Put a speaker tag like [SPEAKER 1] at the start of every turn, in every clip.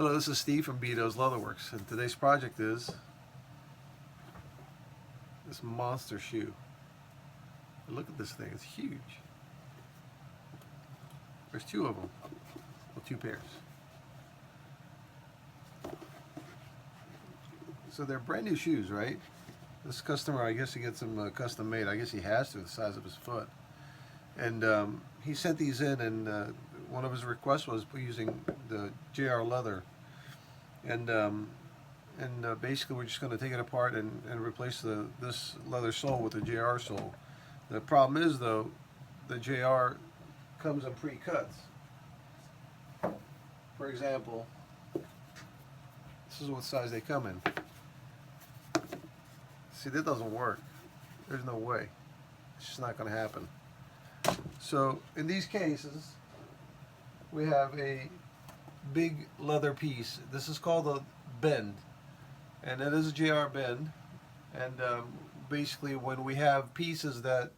[SPEAKER 1] Hello, this is Steve from Beato's Leatherworks, and today's project is this monster shoe. Look at this thing, it's huge. There's two of them, well, two pairs. So they're brand new shoes, right? This customer, I guess he gets them custom made. I guess he has to, the size of his foot. And he sent these in, and one of his requests was using the JR leather. And basically we're just going to take it apart and replace this leather sole with the JR sole. The problem is, though, the JR comes in pre-cuts. For example, this is what size they come in. See, that doesn't work. There's no way. It's just not going to happen. So in these cases, we have a big leather piece. This is called a bend, and it is a JR bend. And basically, when we have pieces that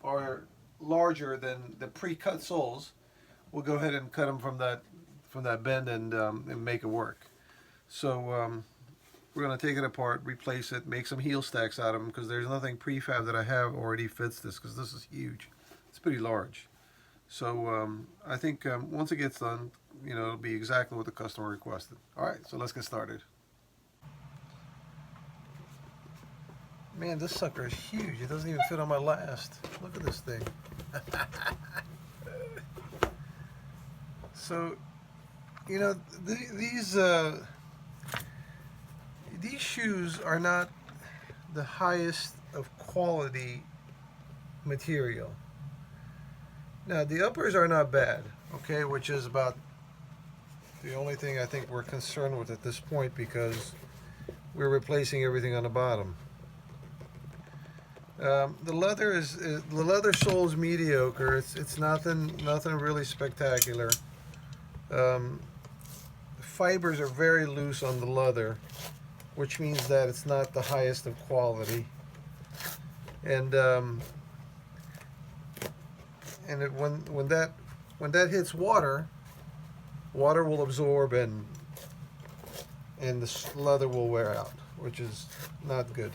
[SPEAKER 1] are larger than the pre-cut soles, we'll go ahead and cut them from that bend and make it work. So we're going to take it apart, replace it, make some heel stacks out of them, because there's nothing prefab that I have already fits this, because this is huge. It's pretty large. So I think once it gets done, you know, it'll be exactly what the customer requested. All right, so let's get started. Man, this sucker is huge. It doesn't even fit on my last. Look at this thing. So, you know, these shoes are not the highest of quality material. Now, the uppers are not bad, okay, which is about the only thing I think we're concerned with at this point, because we're replacing everything on the bottom. The leather sole is mediocre. It's nothing really spectacular. The fibers are very loose on the leather, which means that it's not the highest of quality. And when that hits water, water will absorb and the leather will wear out, which is not good.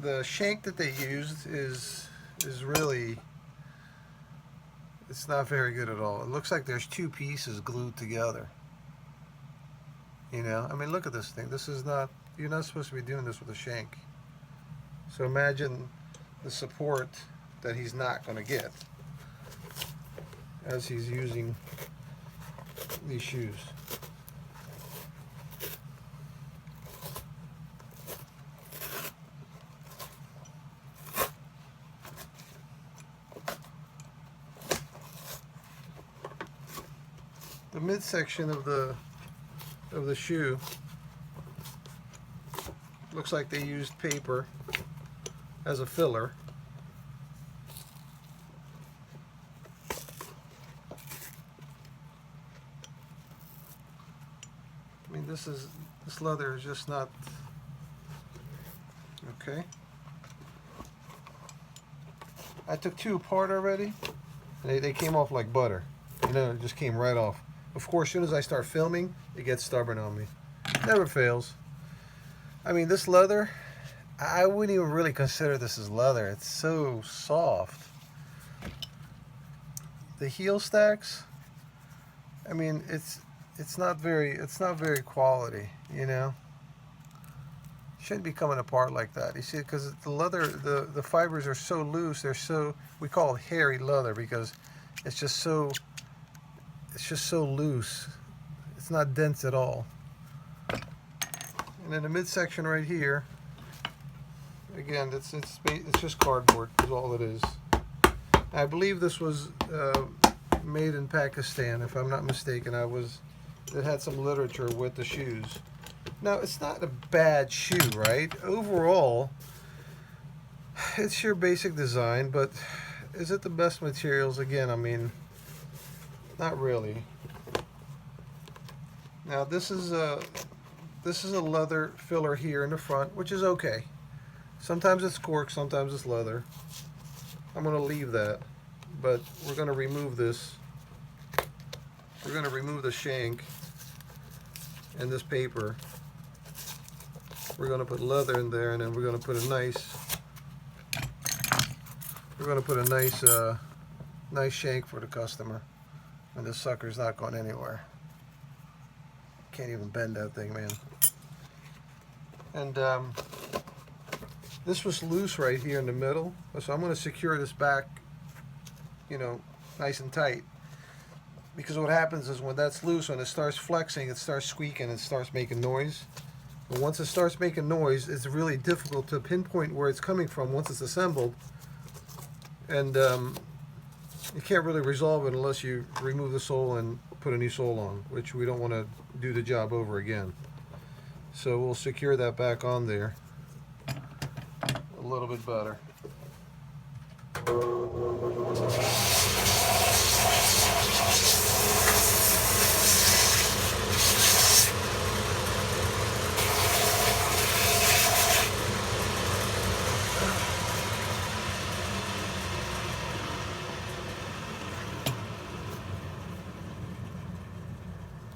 [SPEAKER 1] The shank that they used is really, it's not very good at all. It looks like there's two pieces glued together. You know, I mean, look at this thing. This is not, you're not supposed to be doing this with a shank. So imagine the support that he's not going to get as he's using these shoes. The midsection of the shoe looks like they used paper as a filler. I mean, this leather is just not okay. I took two apart already. They came off like butter. You know, it just came right off. Of course, as soon as I start filming, it gets stubborn on me. Never fails. I mean, this leather, I wouldn't even really consider this as leather. It's so soft. The heel stacks, I mean, it's not very quality, you know. It shouldn't be coming apart like that. You see, because the leather, the fibers are so loose. They're so, we call it hairy leather because it's just so loose. It's not dense at all. And then the midsection right here, again, it's just cardboard is all it is. I believe this was made in Pakistan, if I'm not mistaken. It had some literature with the shoes. Now, it's not a bad shoe, right? Overall, it's your basic design, but is it the best materials? Again, I mean, not really. Now, this is a leather filler here in the front, which is okay. Sometimes it's cork, sometimes it's leather. I'm going to leave that, but we're going to remove this we're going to remove the shank and this paper. We're going to put leather in there, and then we're going to put a nice nice shank for the customer. And this sucker's not going anywhere. Can't even bend that thing, man. And this was loose right here in the middle, so I'm going to secure this back, you know, nice and tight. Because what happens is when that's loose, when it starts flexing, it starts squeaking, it starts making noise. And once it starts making noise, it's really difficult to pinpoint where it's coming from once it's assembled. And you can't really resolve it unless you remove the sole and put a new sole on, which we don't want to do the job over again. So we'll secure that back on there a little bit better.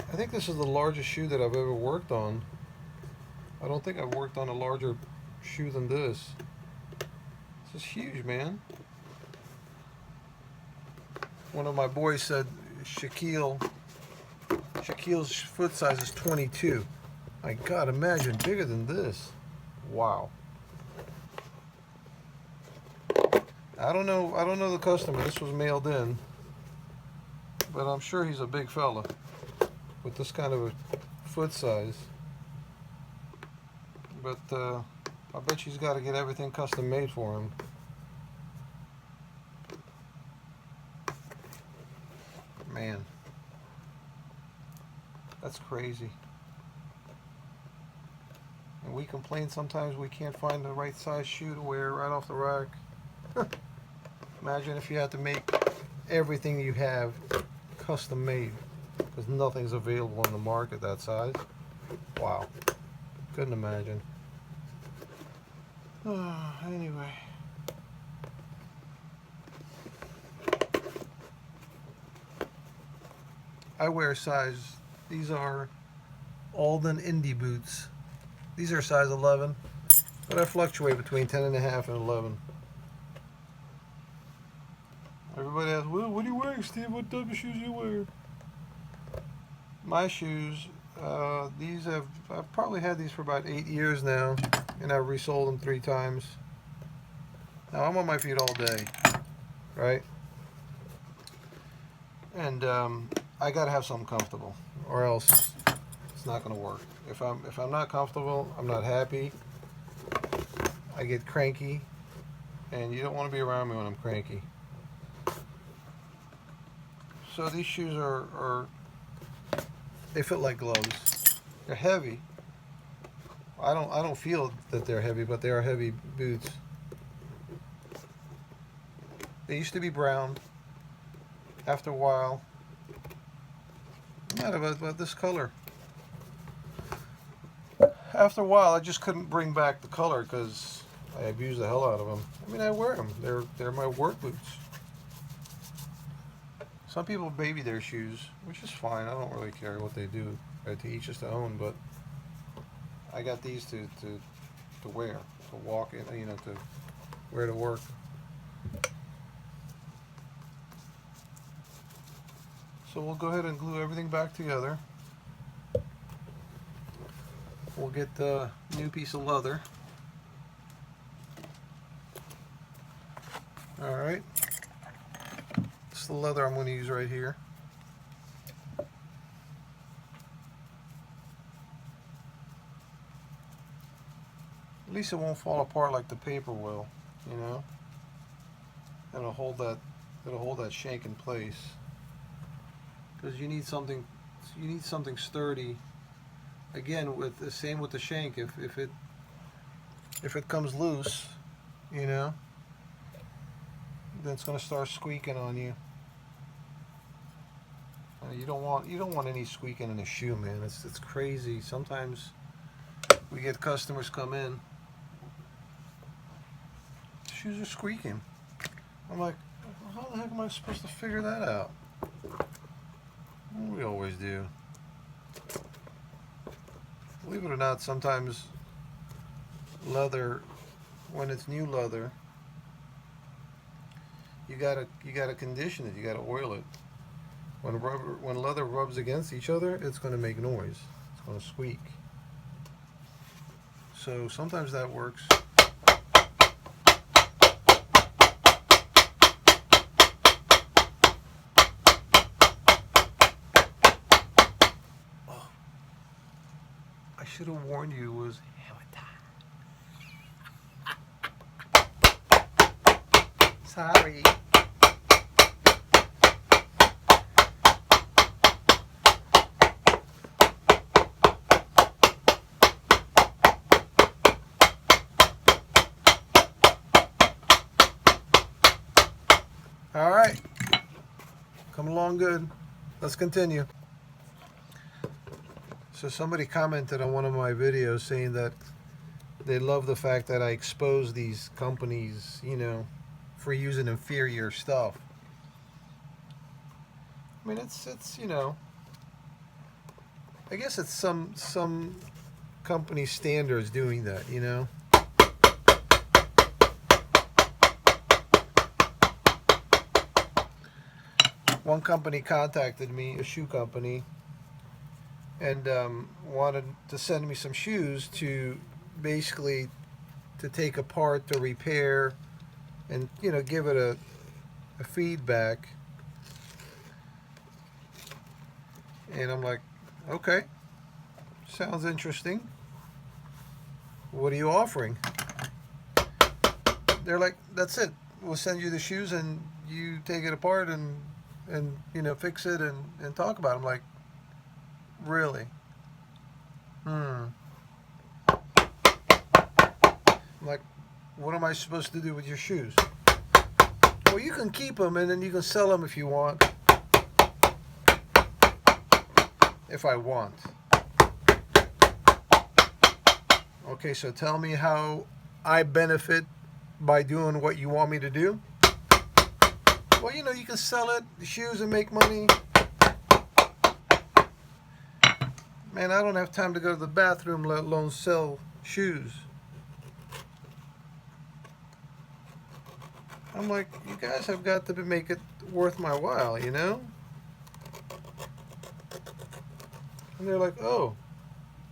[SPEAKER 1] I think this is the largest shoe that I've ever worked on. I don't think I've worked on a larger shoe than this. This is huge, man. One of my boys said Shaquille's foot size is 22. My God, imagine bigger than this. Wow. I don't know the customer. This was mailed in, but I'm sure he's a big fella with this kind of a foot size. But I bet she's got to get everything custom made for him. Man, that's crazy. And we complain sometimes we can't find the right size shoe to wear right off the rack. Imagine if you had to make everything you have custom made, because nothing's available on the market that size. Wow, couldn't imagine. Anyway, I wear size, these are Alden Indie boots. These are size 11, but I fluctuate between 10.5 and 11. Everybody asks, well, what are you wearing, Steve? What type of shoes do you wear? My shoes, I've probably had these for about 8 years now, and I've resold them 3 times. Now I'm on my feet all day, right? And I gotta have something comfortable, or else it's not gonna work. If I'm not comfortable, I'm not happy. I get cranky, and you don't want to be around me when I'm cranky. So these shoes they fit like gloves. They're heavy. I don't feel that they're heavy, but they are heavy boots. They used to be brown. After a while, I'm mad about this color. After a while, I just couldn't bring back the color because I abuse the hell out of them. I mean, I wear them. They're my work boots. Some people baby their shoes, which is fine. I don't really care what they do. To each his own. But I got these to wear, to walk in, you know, to wear to work. So we'll go ahead and glue everything back together. We'll get the new piece of leather. All right. This is the leather I'm going to use right here. At least it won't fall apart like the paper will, you know. And it'll hold that shank in place. Because you need something sturdy. Again, with the same with the shank. If it comes loose, you know, then it's going to start squeaking on you. You don't want any squeaking in a shoe, man. It's crazy. Sometimes we get customers come in, shoes are squeaking. I'm like, how the heck am I supposed to figure that out? We always do. Believe it or not, sometimes leather, when it's new leather, you gotta condition it. You gotta oil it. When leather rubs against each other, it's gonna make noise. It's gonna squeak. So sometimes that works. Oh, I should have warned you. It was sorry. All right, coming along good. Let's continue. So somebody commented on one of my videos saying that they love the fact that I expose these companies, you know, for using inferior stuff. I mean, it's you know, I guess it's some company standards doing that, you know. One company contacted me, a shoe company, and wanted to send me some shoes to basically to take apart, to repair, and you know, give it a feedback. And I'm like, okay, sounds interesting. What are you offering? They're like, that's it. We'll send you the shoes and you take it apart and you know, fix it and talk about it. I'm like, really? I'm like, what am I supposed to do with your shoes? Well, you can keep them and then you can sell them if you want. If I want. Okay, so tell me how I benefit by doing what you want me to do. Well, you know, you can sell it, the shoes, and make money. Man, I don't have time to go to the bathroom, let alone sell shoes. I'm like, you guys have got to make it worth my while, you know? And they're like, oh,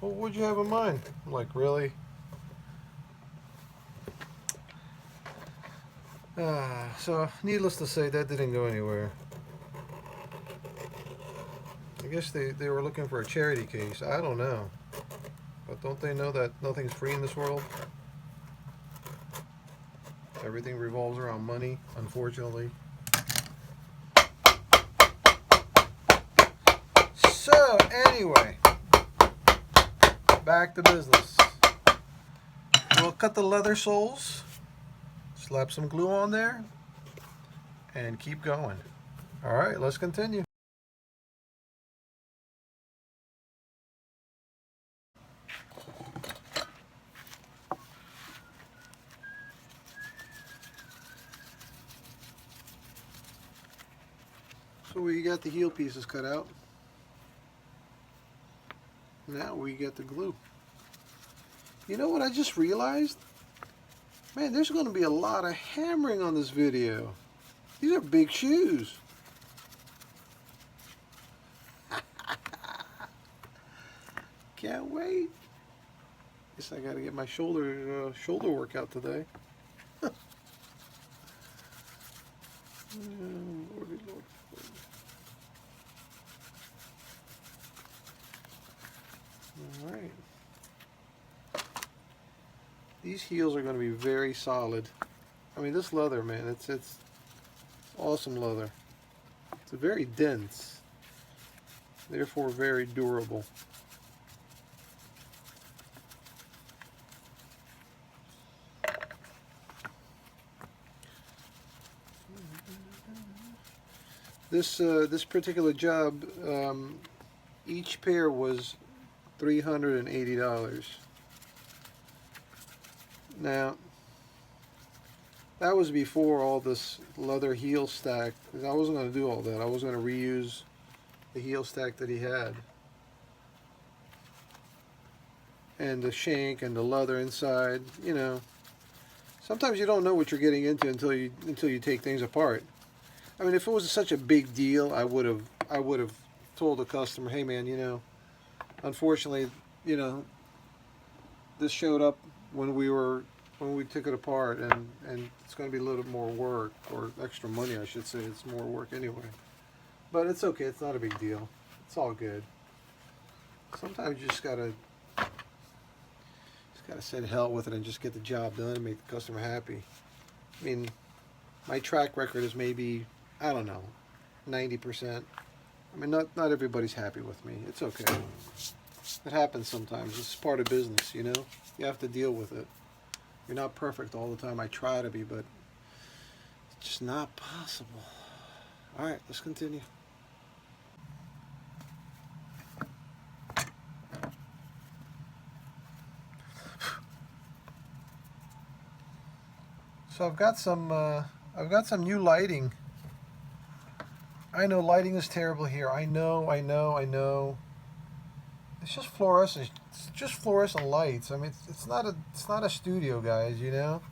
[SPEAKER 1] well, what'd you have in mind? I'm like, really? So, needless to say, that didn't go anywhere. I guess they were looking for a charity case. I don't know. But don't they know that nothing's free in this world? Everything revolves around money, unfortunately. So, anyway, back to business. We'll cut the leather soles, slap some glue on there, and keep going. All right, let's continue. So we got the heel pieces cut out. Now we get the glue. You know what I just realized? Man, there's going to be a lot of hammering on this video. These are big shoes. Can't wait. Guess I got to get my shoulder workout today. Lordy, Lord. All right. These heels are going to be very solid. I mean, this leather, man, it's awesome leather. It's very dense, therefore very durable. This particular job, each pair was $380. Now, that was before all this leather heel stack. I wasn't going to do all that. I was going to reuse the heel stack that he had. And the shank and the leather inside, you know. Sometimes you don't know what you're getting into until you take things apart. I mean, if it was such a big deal, I would have told the customer, hey man, you know, unfortunately, you know, this showed up when we took it apart, and it's going to be a little bit more work, or extra money, I should say. It's more work anyway. But it's okay. It's not a big deal. It's all good. Sometimes you just gotta say to hell with it and just get the job done and make the customer happy. I mean, my track record is maybe, I don't know, 90%. I mean, not everybody's happy with me. It's okay. It happens sometimes. It's part of business, you know? You have to deal with it. You're not perfect all the time. I try to be, but it's just not possible. All right, let's continue. So I've got some new lighting. I know lighting is terrible here. I know. It's just fluorescent. It's just fluorescent lights. I mean, it's not a studio, guys. You know.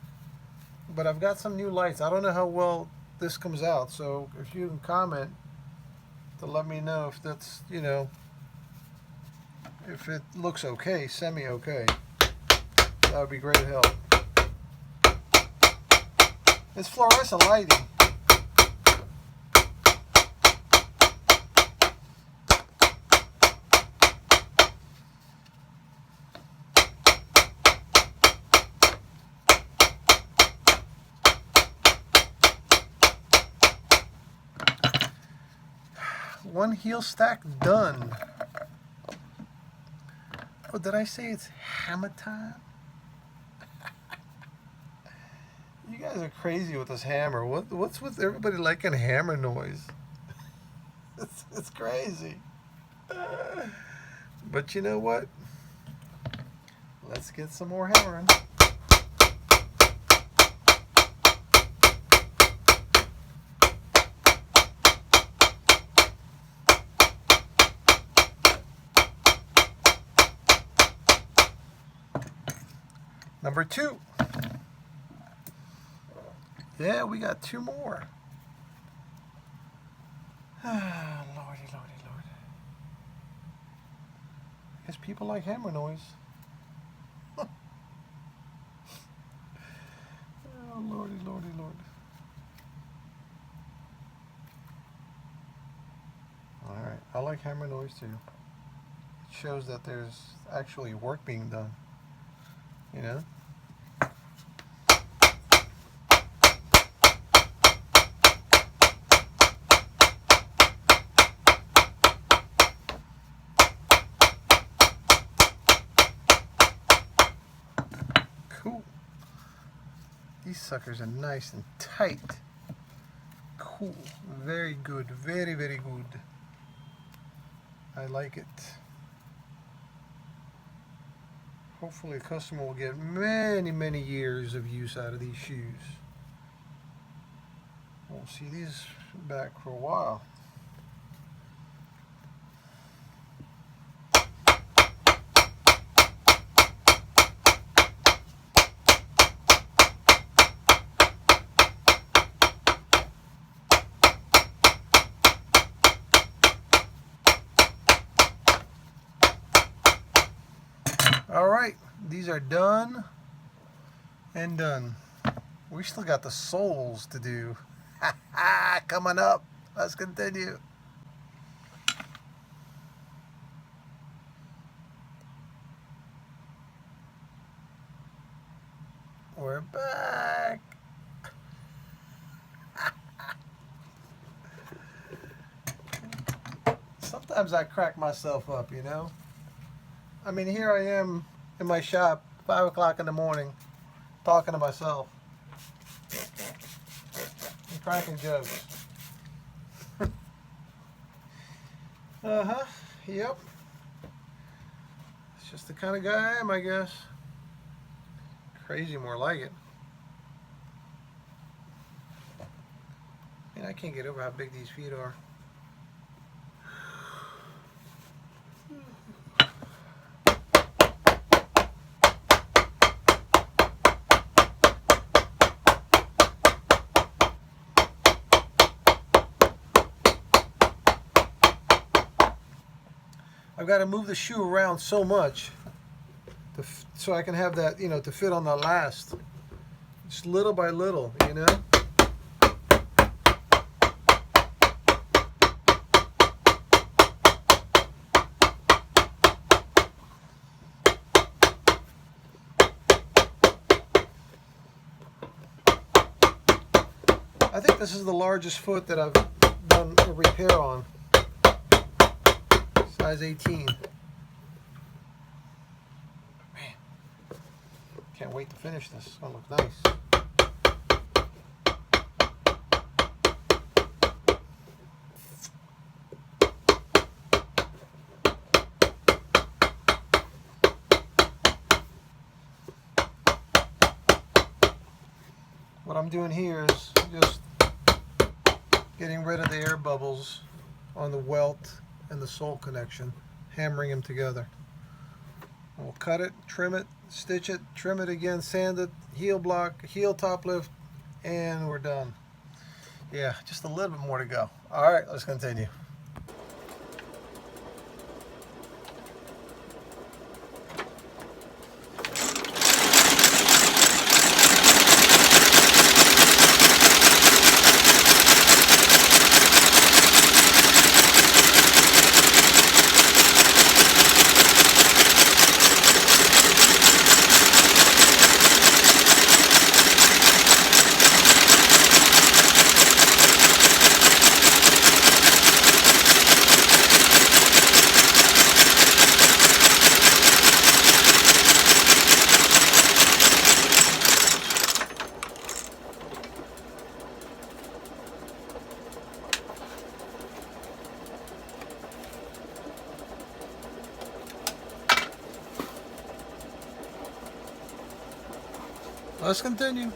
[SPEAKER 1] But I've got some new lights. I don't know how well this comes out. So if you can comment to let me know if that's, you know, if it looks okay, semi-okay. That would be great help. It's fluorescent lighting. One heel stack done. Oh, did I say it's hammer time? You guys are crazy with this hammer. What's with everybody liking hammer noise? It's crazy. But you know what? Let's get some more hammering. Number 2. Yeah, we got 2 more. Ah, lordy. I guess people like hammer noise. Oh, lordy. Alright, I like hammer noise too. It shows that there's actually work being done. You know? Cool. These suckers are nice and tight. Cool. Very good. Very good. I like it. Hopefully the customer will get many years of use out of these shoes. We'll see these back for a while. Alright, these are done and done. We still got the soles to do. Coming up. Let's continue. We're back. Sometimes I crack myself up, you know. I mean, here I am in my shop, 5 o'clock in the morning, talking to myself. I'm cracking jokes. Yep. It's just the kind of guy I am, I guess. Crazy, more like it. Man, I can't get over how big these feet are. I've got to move the shoe around so much so I can have that, to fit on the last. Just little by little, I think this is the largest foot that I've done a repair on. Size 18. Man, can't wait to finish this. It's gonna look nice. What I'm doing here is just getting rid of the air bubbles on the welt and the sole connection, hammering them together. We'll cut it, trim it, stitch it, trim it again, sand it, heel block, heel top lift, and we're done. Yeah, just a little bit more to go. All right, let's continue. Let's continue.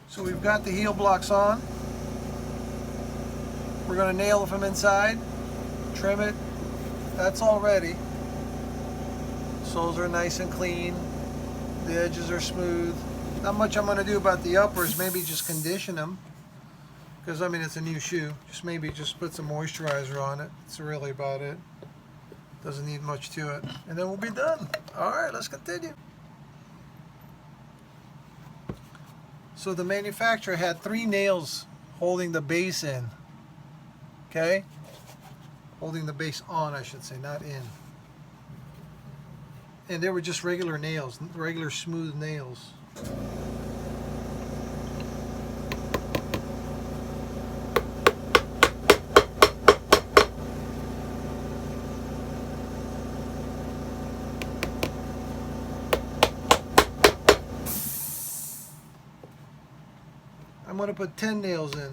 [SPEAKER 1] So we've got the heel blocks on. We're going to nail it from inside, trim it. That's all ready. Soles are nice and clean. The edges are smooth. Not much I'm going to do about the uppers. Maybe just condition them. Because, I mean, it's a new shoe. Maybe just put some moisturizer on it. That's really about it. Doesn't need much to it. And then we'll be done. All right, let's continue. So the manufacturer had 3 nails holding the base in. Okay? Holding the base on, I should say, not in. And they were just regular nails, regular smooth nails. I'm going to put 10 nails in.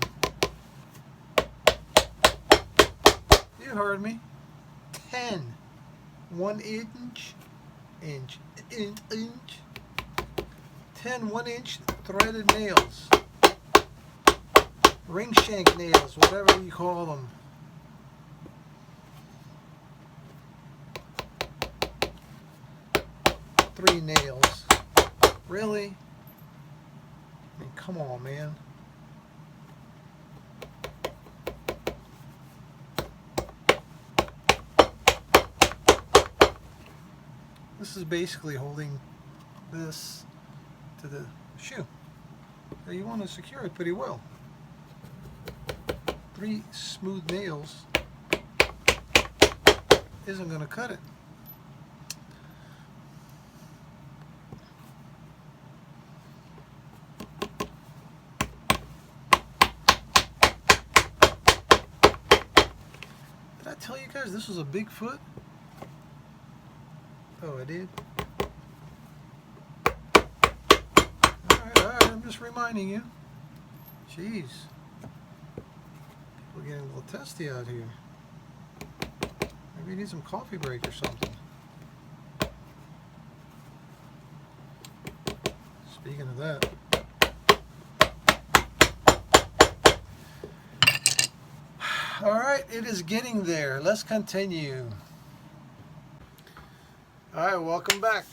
[SPEAKER 1] You heard me. 10. 1 inch. 10 1-inch threaded nails. Ring shank nails, whatever you call them. Three nails. Really? I mean, come on, man. This is basically holding this to the shoe. Now you want to secure it pretty well. 3 smooth nails isn't going to cut it. tell you guys this was a big foot? Oh, I did? Alright, I'm just reminding you. Jeez. People getting a little testy out here. Maybe you need some coffee break or something. Speaking of that. Alright, it is getting there. Let's continue. Alright, welcome back.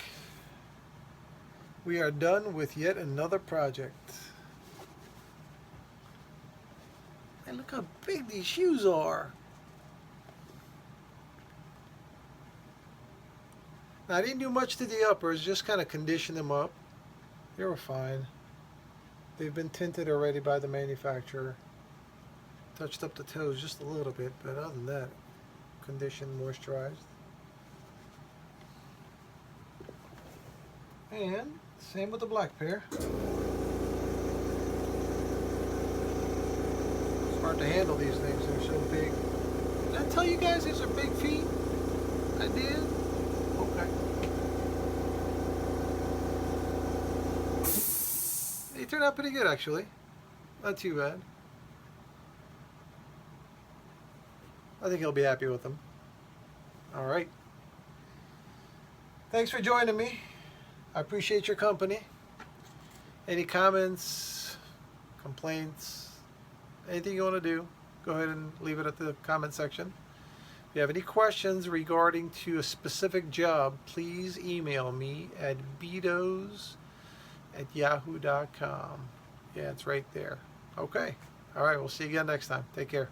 [SPEAKER 1] We are done with yet another project. And look how big these shoes are. Now, I didn't do much to the uppers, just kind of conditioned them up. They were fine. They've been tinted already by the manufacturer. Touched up the toes just a little bit, but other than that, conditioned, moisturized. And same with the black pair. It's hard to handle these things, they're so big. Did I tell you guys these are big feet? I did? Okay. They turned out pretty good, actually. Not too bad. I think he'll be happy with them. All right. Thanks for joining me. I appreciate your company. Any comments, complaints, anything you want to do, go ahead and leave it at the comment section. If you have any questions regarding to a specific job, please email me at beatos@yahoo.com. Yeah, it's right there. Okay. All right, we'll see you again next time. Take care.